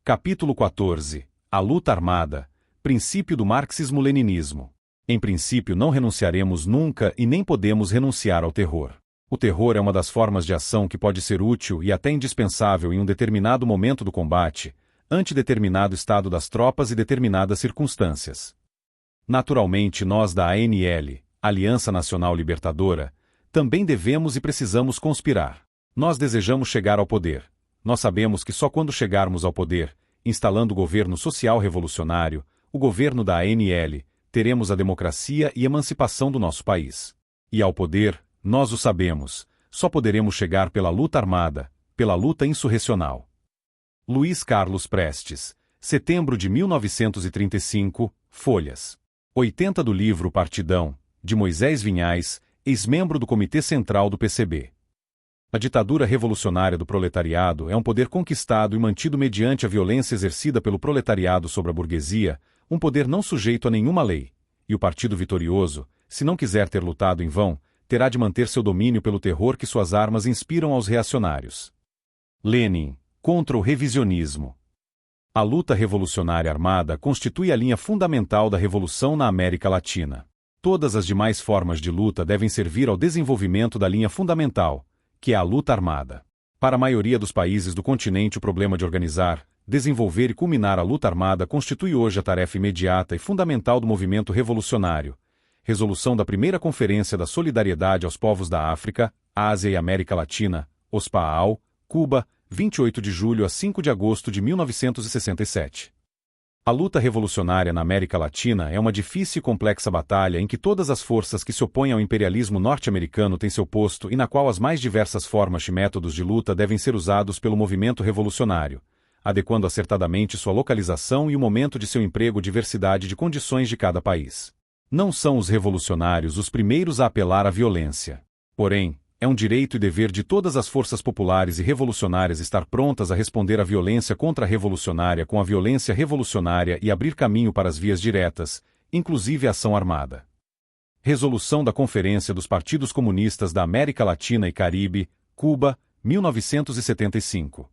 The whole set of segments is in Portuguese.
Capítulo 14. A luta armada. Princípio do marxismo-leninismo. Em princípio, não renunciaremos nunca e nem podemos renunciar ao terror. O terror é uma das formas de ação que pode ser útil e até indispensável em um determinado momento do combate, ante determinado estado das tropas e determinadas circunstâncias. Naturalmente, nós da ANL, Aliança Nacional Libertadora, também devemos e precisamos conspirar. Nós desejamos chegar ao poder. Nós sabemos que só quando chegarmos ao poder, instalando o governo social revolucionário, o governo da ANL, teremos a democracia e emancipação do nosso país. E ao poder, nós o sabemos, só poderemos chegar pela luta armada, pela luta insurrecional. Luiz Carlos Prestes, setembro de 1935, folhas 80 do livro Partidão, de Moisés Vinhais, ex-membro do Comitê Central do PCB. A ditadura revolucionária do proletariado é um poder conquistado e mantido mediante a violência exercida pelo proletariado sobre a burguesia, um poder não sujeito a nenhuma lei, e o partido vitorioso, se não quiser ter lutado em vão, terá de manter seu domínio pelo terror que suas armas inspiram aos reacionários. Lenin, contra o revisionismo. A luta revolucionária armada constitui a linha fundamental da revolução na América Latina. Todas as demais formas de luta devem servir ao desenvolvimento da linha fundamental, que é a luta armada. Para a maioria dos países do continente, o problema de organizar, desenvolver e culminar a luta armada constitui hoje a tarefa imediata e fundamental do movimento revolucionário. Resolução da Primeira Conferência da Solidariedade aos Povos da África, Ásia e América Latina, OSPAAL, Cuba, 28 de julho a 5 de agosto de 1967. A luta revolucionária na América Latina é uma difícil e complexa batalha em que todas as forças que se opõem ao imperialismo norte-americano têm seu posto e na qual as mais diversas formas e métodos de luta devem ser usados pelo movimento revolucionário, adequando acertadamente sua localização e o momento de seu emprego à diversidade de condições de cada país. Não são os revolucionários os primeiros a apelar à violência. Porém, é um direito e dever de todas as forças populares e revolucionárias estar prontas a responder à violência contra-revolucionária com a violência revolucionária e abrir caminho para as vias diretas, inclusive a ação armada. Resolução da Conferência dos Partidos Comunistas da América Latina e Caribe, Cuba, 1975.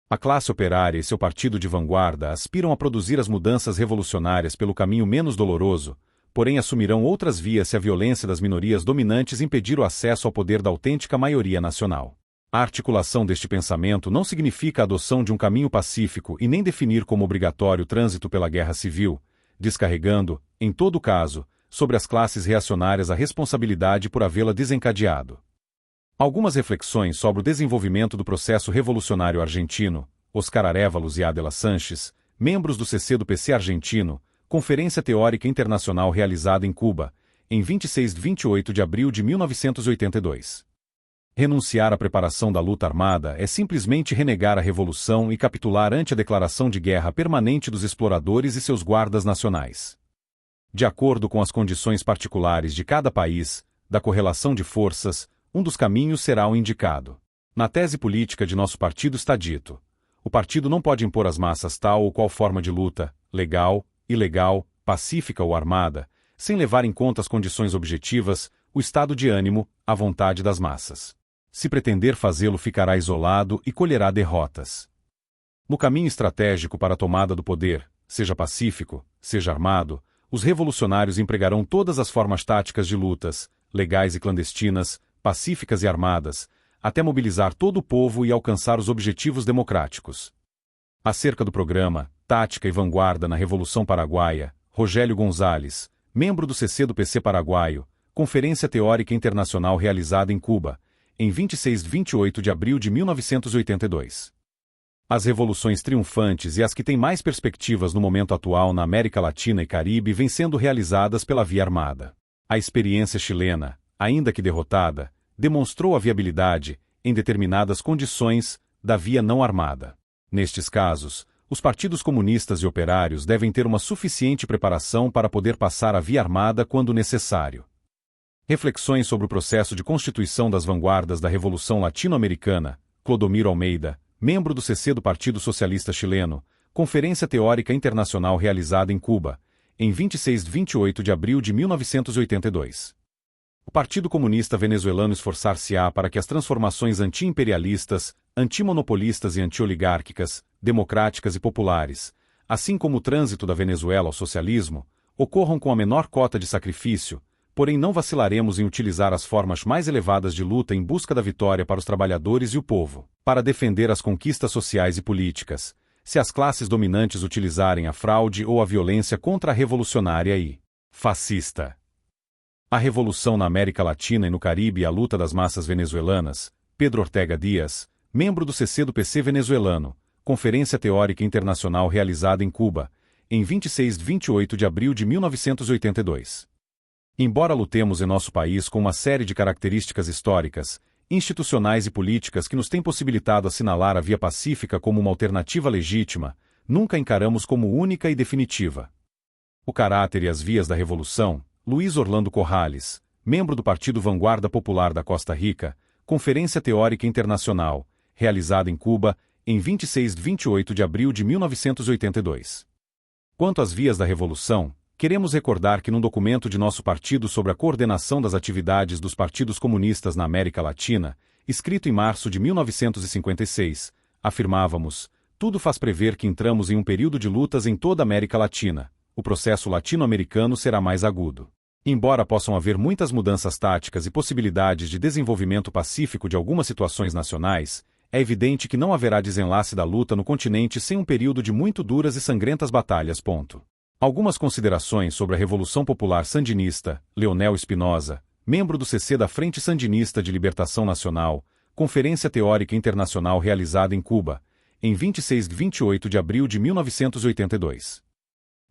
A classe operária e seu partido de vanguarda aspiram a produzir as mudanças revolucionárias pelo caminho menos doloroso, porém assumirão outras vias se a violência das minorias dominantes impedir o acesso ao poder da autêntica maioria nacional. A articulação deste pensamento não significa a adoção de um caminho pacífico e nem definir como obrigatório o trânsito pela guerra civil, descarregando, em todo caso, sobre as classes reacionárias a responsabilidade por havê-la desencadeado. Algumas reflexões sobre o desenvolvimento do processo revolucionário argentino, Oscar Arévalos e Adela Sanches, membros do CC do PC argentino, Conferência Teórica Internacional realizada em Cuba, em 26 e 28 de abril de 1982. Renunciar à preparação da luta armada é simplesmente renegar a revolução e capitular ante a declaração de guerra permanente dos exploradores e seus guardas nacionais. De acordo com as condições particulares de cada país, da correlação de forças, um dos caminhos será o indicado. Na tese política de nosso partido está dito: o partido não pode impor às massas tal ou qual forma de luta, legal, ilegal, pacífica ou armada, sem levar em conta as condições objetivas, o estado de ânimo, a vontade das massas. Se pretender fazê-lo, ficará isolado e colherá derrotas. No caminho estratégico para a tomada do poder, seja pacífico, seja armado, os revolucionários empregarão todas as formas táticas de lutas, legais e clandestinas, pacíficas e armadas, até mobilizar todo o povo e alcançar os objetivos democráticos. Acerca do programa, Tática e Vanguarda na Revolução Paraguaia, Rogélio Gonzalez, membro do CC do PC paraguaio, Conferência Teórica Internacional realizada em Cuba, em 26 e 28 de abril de 1982. As revoluções triunfantes e as que têm mais perspectivas no momento atual na América Latina e Caribe vêm sendo realizadas pela via armada. A experiência chilena, ainda que derrotada, demonstrou a viabilidade, em determinadas condições, da via não armada. Nestes casos, os partidos comunistas e operários devem ter uma suficiente preparação para poder passar a via armada quando necessário. Reflexões sobre o processo de constituição das vanguardas da Revolução Latino-Americana, Clodomiro Almeida, membro do CC do Partido Socialista Chileno, Conferência Teórica Internacional realizada em Cuba, em 26 e 28 de abril de 1982. O Partido Comunista Venezuelano esforçar-se-á para que as transformações anti-imperialistas, antimonopolistas e antioligárquicas, democráticas e populares, assim como o trânsito da Venezuela ao socialismo, ocorram com a menor cota de sacrifício, porém não vacilaremos em utilizar as formas mais elevadas de luta em busca da vitória para os trabalhadores e o povo, para defender as conquistas sociais e políticas, se as classes dominantes utilizarem a fraude ou a violência contra-revolucionária e fascista. A revolução na América Latina e no Caribe e a luta das massas venezuelanas. Pedro Ortega Dias, membro do CC do PC venezuelano, Conferência Teórica Internacional realizada em Cuba, em 26 e 28 de abril de 1982. Embora lutemos em nosso país com uma série de características históricas, institucionais e políticas que nos têm possibilitado assinalar a via pacífica como uma alternativa legítima, nunca encaramos como única e definitiva. O caráter e as vias da revolução. Luiz Orlando Corrales, membro do Partido Vanguarda Popular da Costa Rica, Conferência Teórica Internacional, realizada em Cuba, em 26 e 28 de abril de 1982. Quanto às vias da revolução, queremos recordar que num documento de nosso partido sobre a coordenação das atividades dos partidos comunistas na América Latina, escrito em março de 1956, afirmávamos: tudo faz prever que entramos em um período de lutas em toda a América Latina. O processo latino-americano será mais agudo. Embora possam haver muitas mudanças táticas e possibilidades de desenvolvimento pacífico de algumas situações nacionais, é evidente que não haverá desenlace da luta no continente sem um período de muito duras e sangrentas batalhas. Algumas considerações sobre a Revolução Popular Sandinista. Leonel Espinosa, membro do CC da Frente Sandinista de Libertação Nacional, Conferência Teórica Internacional realizada em Cuba, em 26 e 28 de abril de 1982.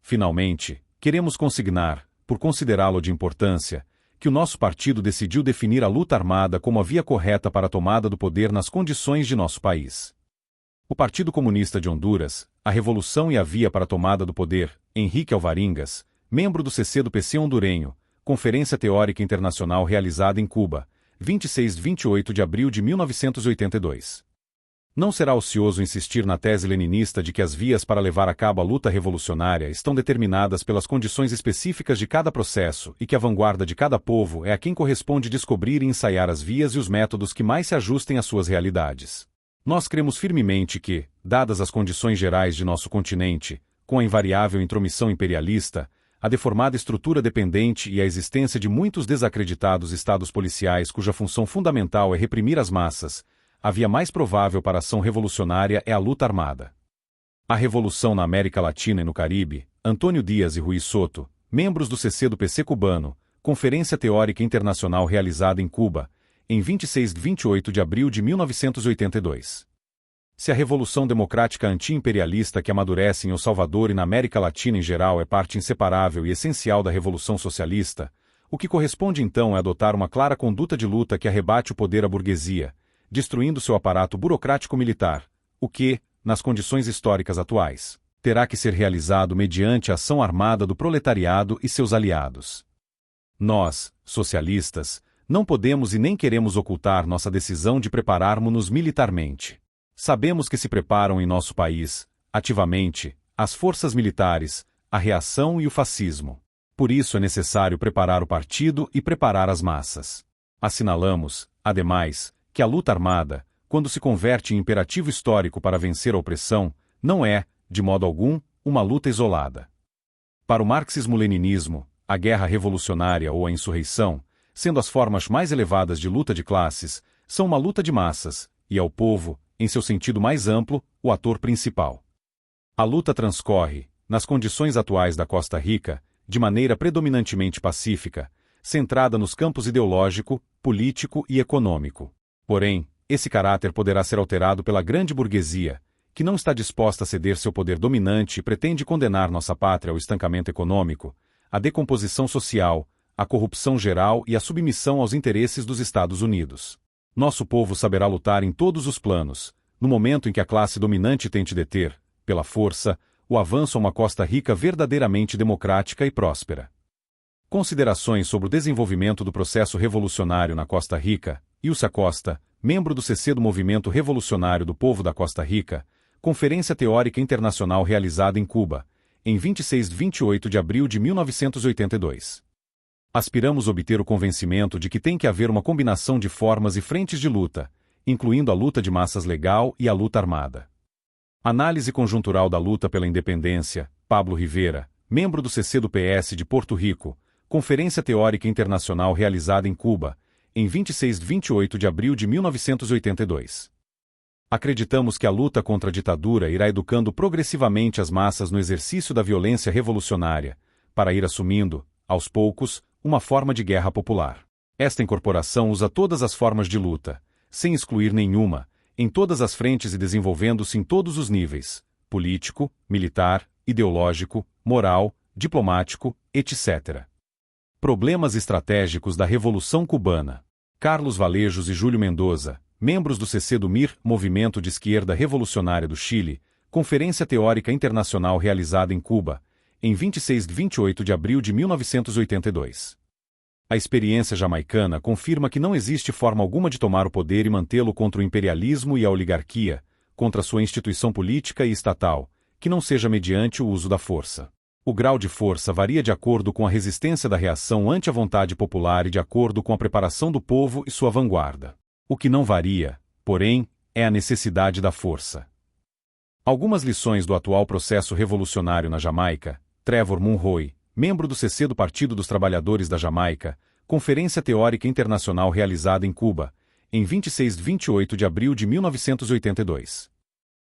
Finalmente, queremos consignar, por considerá-lo de importância, que o nosso partido decidiu definir a luta armada como a via correta para a tomada do poder nas condições de nosso país. O Partido Comunista de Honduras, a Revolução e a Via para a Tomada do Poder. Henrique Alvarengas, membro do CC do PC hondurenho, Conferência Teórica Internacional realizada em Cuba, 26 e 28 de abril de 1982. Não será ocioso insistir na tese leninista de que as vias para levar a cabo a luta revolucionária estão determinadas pelas condições específicas de cada processo e que a vanguarda de cada povo é a quem corresponde descobrir e ensaiar as vias e os métodos que mais se ajustem às suas realidades. Nós cremos firmemente que, dadas as condições gerais de nosso continente, com a invariável intromissão imperialista, a deformada estrutura dependente e a existência de muitos desacreditados estados policiais cuja função fundamental é reprimir as massas, a via mais provável para a ação revolucionária é a luta armada. A revolução na América Latina e no Caribe. Antônio Dias e Rui Soto, membros do CC do PC cubano, Conferência Teórica Internacional realizada em Cuba, em 26 e 28 de abril de 1982. Se a revolução democrática anti-imperialista que amadurece em El Salvador e na América Latina em geral é parte inseparável e essencial da revolução socialista, o que corresponde então é adotar uma clara conduta de luta que arrebate o poder à burguesia, destruindo seu aparato burocrático-militar, o que, nas condições históricas atuais, terá que ser realizado mediante a ação armada do proletariado e seus aliados. Nós, socialistas, não podemos e nem queremos ocultar nossa decisão de prepararmos-nos militarmente. Sabemos que se preparam em nosso país, ativamente, as forças militares, a reação e o fascismo. Por isso é necessário preparar o partido e preparar as massas. Assinalamos, ademais, que a luta armada, quando se converte em imperativo histórico para vencer a opressão, não é, de modo algum, uma luta isolada. Para o marxismo-leninismo, a guerra revolucionária ou a insurreição, sendo as formas mais elevadas de luta de classes, são uma luta de massas, e é o povo, em seu sentido mais amplo, o ator principal. A luta transcorre, nas condições atuais da Costa Rica, de maneira predominantemente pacífica, centrada nos campos ideológico, político e econômico. Porém, esse caráter poderá ser alterado pela grande burguesia, que não está disposta a ceder seu poder dominante e pretende condenar nossa pátria ao estancamento econômico, à decomposição social, à corrupção geral e à submissão aos interesses dos Estados Unidos. Nosso povo saberá lutar em todos os planos, no momento em que a classe dominante tente deter, pela força, o avanço a uma Costa Rica verdadeiramente democrática e próspera. Considerações sobre o desenvolvimento do processo revolucionário na Costa Rica. Ilse Acosta, membro do CC do Movimento Revolucionário do Povo da Costa Rica, Conferência Teórica Internacional realizada em Cuba, em 26 e 28 de abril de 1982. Aspiramos obter o convencimento de que tem que haver uma combinação de formas e frentes de luta, incluindo a luta de massas legal e a luta armada. Análise conjuntural da luta pela independência, Pablo Rivera, membro do CC do PS de Porto Rico, Conferência Teórica Internacional realizada em Cuba, em 26 e 28 de abril de 1982. Acreditamos que a luta contra a ditadura irá educando progressivamente as massas no exercício da violência revolucionária, para ir assumindo, aos poucos, uma forma de guerra popular. Esta incorporação usa todas as formas de luta, sem excluir nenhuma, em todas as frentes e desenvolvendo-se em todos os níveis: político, militar, ideológico, moral, diplomático, etc. Problemas estratégicos da Revolução Cubana. Carlos Valejos e Júlio Mendoza, membros do CC do MIR, Movimento de Esquerda Revolucionária do Chile, Conferência Teórica Internacional realizada em Cuba, em 26 e 28 de abril de 1982. A experiência jamaicana confirma que não existe forma alguma de tomar o poder e mantê-lo contra o imperialismo e a oligarquia, contra sua instituição política e estatal, que não seja mediante o uso da força. O grau de força varia de acordo com a resistência da reação ante a vontade popular e de acordo com a preparação do povo e sua vanguarda. O que não varia, porém, é a necessidade da força. Algumas lições do atual processo revolucionário na Jamaica. Trevor Munroe, membro do CC do Partido dos Trabalhadores da Jamaica, Conferência Teórica Internacional realizada em Cuba, em 26 e 28 de abril de 1982.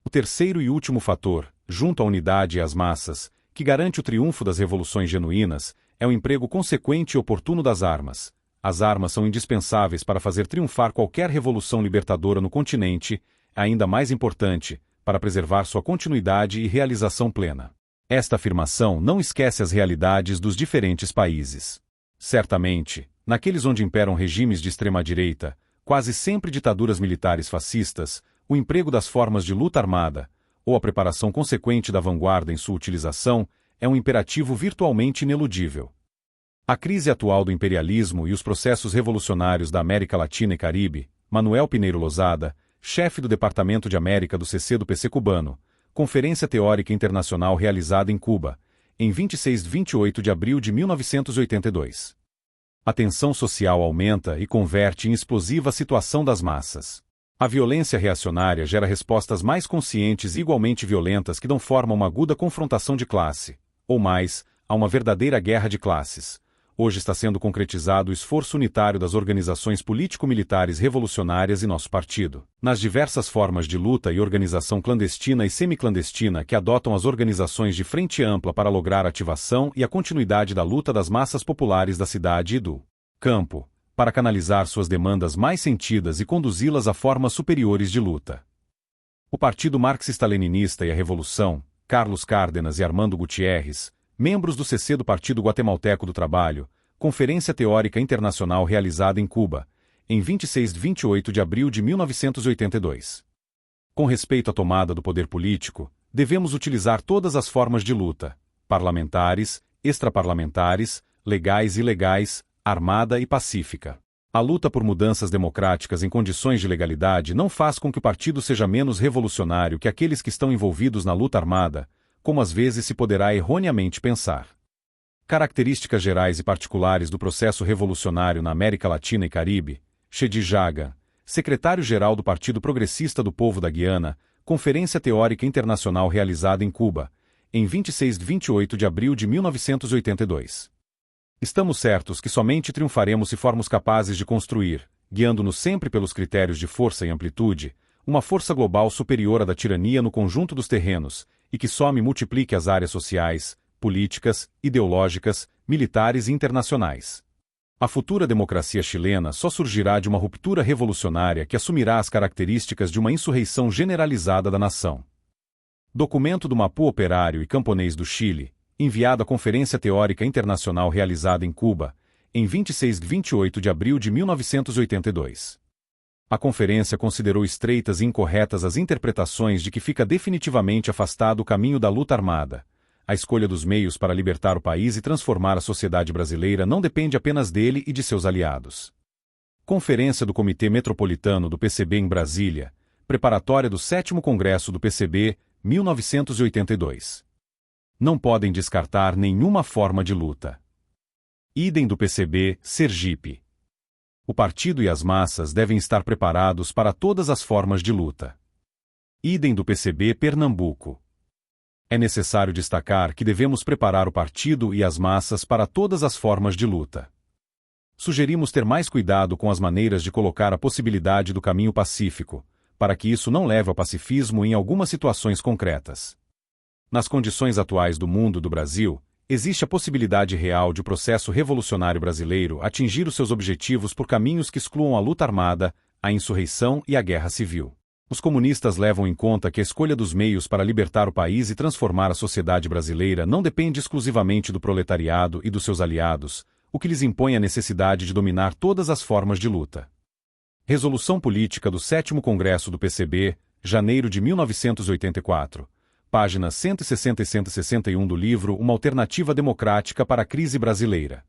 O terceiro e último fator, junto à unidade e às massas, que garante o triunfo das revoluções genuínas, é o emprego consequente e oportuno das armas. As armas são indispensáveis para fazer triunfar qualquer revolução libertadora no continente, ainda mais importante, para preservar sua continuidade e realização plena. Esta afirmação não esquece as realidades dos diferentes países. Certamente, naqueles onde imperam regimes de extrema-direita, quase sempre ditaduras militares fascistas, o emprego das formas de luta armada, ou a preparação consequente da vanguarda em sua utilização, é um imperativo virtualmente ineludível. A crise atual do imperialismo e os processos revolucionários da América Latina e Caribe, Manuel Pinheiro Lozada, chefe do Departamento de América do CC do PC cubano, Conferência Teórica Internacional realizada em Cuba, em 26 e 28 de abril de 1982. A tensão social aumenta e converte em explosiva a situação das massas. A violência reacionária gera respostas mais conscientes e igualmente violentas que dão forma a uma aguda confrontação de classe, ou mais, a uma verdadeira guerra de classes. Hoje está sendo concretizado o esforço unitário das organizações político-militares revolucionárias e nosso partido, nas diversas formas de luta e organização clandestina e semiclandestina que adotam as organizações de frente ampla para lograr a ativação e a continuidade da luta das massas populares da cidade e do campo, para canalizar suas demandas mais sentidas e conduzi-las a formas superiores de luta. O Partido Marxista-Leninista e a Revolução, Carlos Cárdenas e Armando Gutierrez, membros do CC do Partido Guatemalteco do Trabalho, Conferência Teórica Internacional realizada em Cuba, em 26 e 28 de abril de 1982. Com respeito à tomada do poder político, devemos utilizar todas as formas de luta, parlamentares, extraparlamentares, legais e ilegais, armada e pacífica. A luta por mudanças democráticas em condições de legalidade não faz com que o partido seja menos revolucionário que aqueles que estão envolvidos na luta armada, como às vezes se poderá erroneamente pensar. Características gerais e particulares do processo revolucionário na América Latina e Caribe. Chedi Jaga, secretário-geral do Partido Progressista do Povo da Guiana, Conferência Teórica Internacional realizada em Cuba, em 26 e 28 de abril de 1982. Estamos certos que somente triunfaremos se formos capazes de construir, guiando-nos sempre pelos critérios de força e amplitude, uma força global superior à da tirania no conjunto dos terrenos, e que some e multiplique as áreas sociais, políticas, ideológicas, militares e internacionais. A futura democracia chilena só surgirá de uma ruptura revolucionária que assumirá as características de uma insurreição generalizada da nação. Documento do Mapu Operário e Camponês do Chile, enviado à Conferência Teórica Internacional realizada em Cuba, em 26 e 28 de abril de 1982. A conferência considerou estreitas e incorretas as interpretações de que fica definitivamente afastado o caminho da luta armada. A escolha dos meios para libertar o país e transformar a sociedade brasileira não depende apenas dele e de seus aliados. Conferência do Comitê Metropolitano do PCB em Brasília, preparatória do 7º Congresso do PCB, 1982. Não podem descartar nenhuma forma de luta. Idem do PCB, Sergipe. O partido e as massas devem estar preparados para todas as formas de luta. Idem do PCB Pernambuco. É necessário destacar que devemos preparar o partido e as massas para todas as formas de luta. Sugerimos ter mais cuidado com as maneiras de colocar a possibilidade do caminho pacífico, para que isso não leve ao pacifismo em algumas situações concretas. Nas condições atuais do mundo do Brasil, existe a possibilidade real de o processo revolucionário brasileiro atingir os seus objetivos por caminhos que excluam a luta armada, a insurreição e a guerra civil. Os comunistas levam em conta que a escolha dos meios para libertar o país e transformar a sociedade brasileira não depende exclusivamente do proletariado e dos seus aliados, o que lhes impõe a necessidade de dominar todas as formas de luta. Resolução Política do 7º Congresso do PCB, janeiro de 1984. Páginas 160 e 161 do livro Uma Alternativa Democrática para a Crise Brasileira.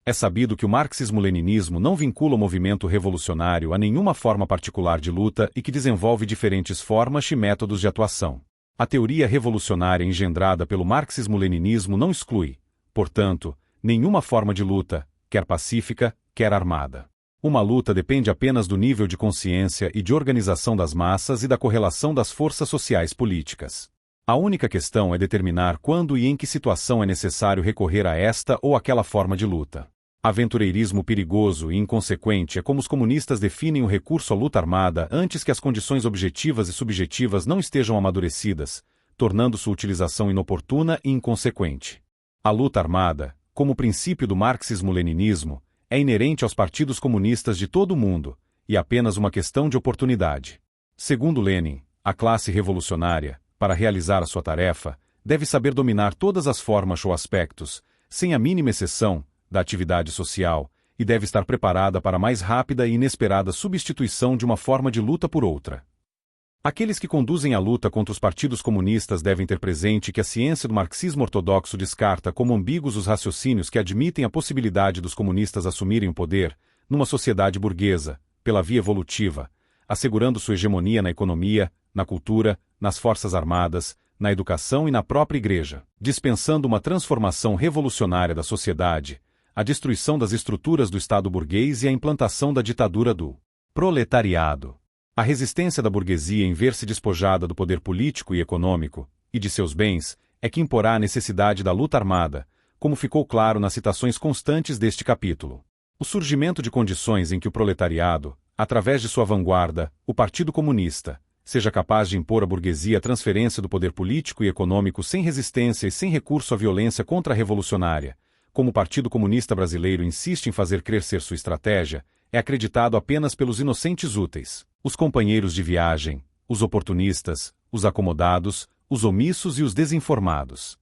É sabido que o marxismo-leninismo não vincula o movimento revolucionário a nenhuma forma particular de luta e que desenvolve diferentes formas e métodos de atuação. A teoria revolucionária engendrada pelo marxismo-leninismo não exclui, portanto, nenhuma forma de luta, quer pacífica, quer armada. Uma luta depende apenas do nível de consciência e de organização das massas e da correlação das forças sociais políticas. A única questão é determinar quando e em que situação é necessário recorrer a esta ou aquela forma de luta. Aventureirismo perigoso e inconsequente é como os comunistas definem o recurso à luta armada antes que as condições objetivas e subjetivas não estejam amadurecidas, tornando sua utilização inoportuna e inconsequente. A luta armada, como princípio do marxismo-leninismo, é inerente aos partidos comunistas de todo o mundo, e apenas uma questão de oportunidade. Segundo Lenin, a classe revolucionária, para realizar a sua tarefa, deve saber dominar todas as formas ou aspectos, sem a mínima exceção, da atividade social, e deve estar preparada para a mais rápida e inesperada substituição de uma forma de luta por outra. Aqueles que conduzem a luta contra os partidos comunistas devem ter presente que a ciência do marxismo ortodoxo descarta como ambíguos os raciocínios que admitem a possibilidade dos comunistas assumirem o poder, numa sociedade burguesa, pela via evolutiva, assegurando sua hegemonia na economia, na cultura, nas forças armadas, na educação e na própria igreja, dispensando uma transformação revolucionária da sociedade, a destruição das estruturas do Estado burguês e a implantação da ditadura do proletariado. A resistência da burguesia em ver-se despojada do poder político e econômico, e de seus bens, é que imporá a necessidade da luta armada, como ficou claro nas citações constantes deste capítulo. O surgimento de condições em que o proletariado, através de sua vanguarda, o Partido Comunista, seja capaz de impor à burguesia a transferência do poder político e econômico sem resistência e sem recurso à violência contra-revolucionária, como o Partido Comunista Brasileiro insiste em fazer crer ser sua estratégia, é acreditado apenas pelos inocentes úteis, os companheiros de viagem, os oportunistas, os acomodados, os omissos e os desinformados.